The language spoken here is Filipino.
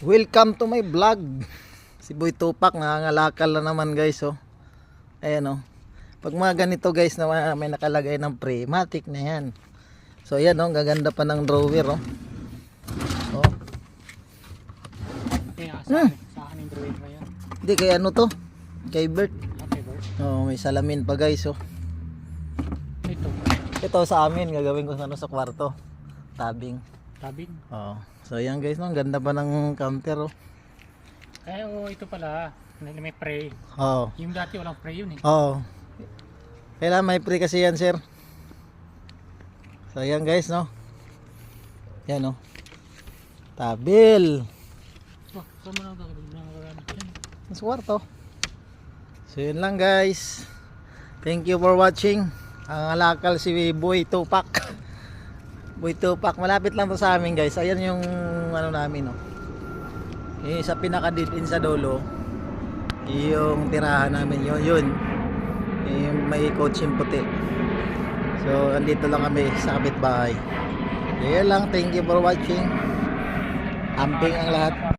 Welcome to my vlog. Si Boy Tupac nangangalakal na naman guys, oh. Ayan, oh. Pag mga ganito guys na may nakalagay ng pre-matic na yan. So ayan, oh, gaganda pa ng drawer, oh. Oh. Kaya sa akin yung drawer na yan. Hindi, kay ano to? Kay Bert. Okay, Bert. Oh, may salamin pa guys, oh. Ito sa amin, gagawin ko sa kwarto. Tabing. Tabing. Oh. So ayan guys, no, ang ganda pa ng counter, oh. Ay, ito pala. May pre. Oh. Yung dati walang pre yun eh. Oh. Kailangan may pre kasi yan, sir. So ayan guys, no. Yan, oh. Tabil. Oh, saan mo lang gagawin yan? Sa kwarto. So yun lang guys. Thank you for watching. Ang alakal si Boy Tupac. Boy Tupac, malapit lang to sa amin guys. Ayan yung ano namin, no. Sa pinaka dead end sa dulo, yung tirahan namin yun. Yung may coaching puti. So andito lang kami sa kapitbahay. Yan lang, thank you for watching. Amping ang lahat.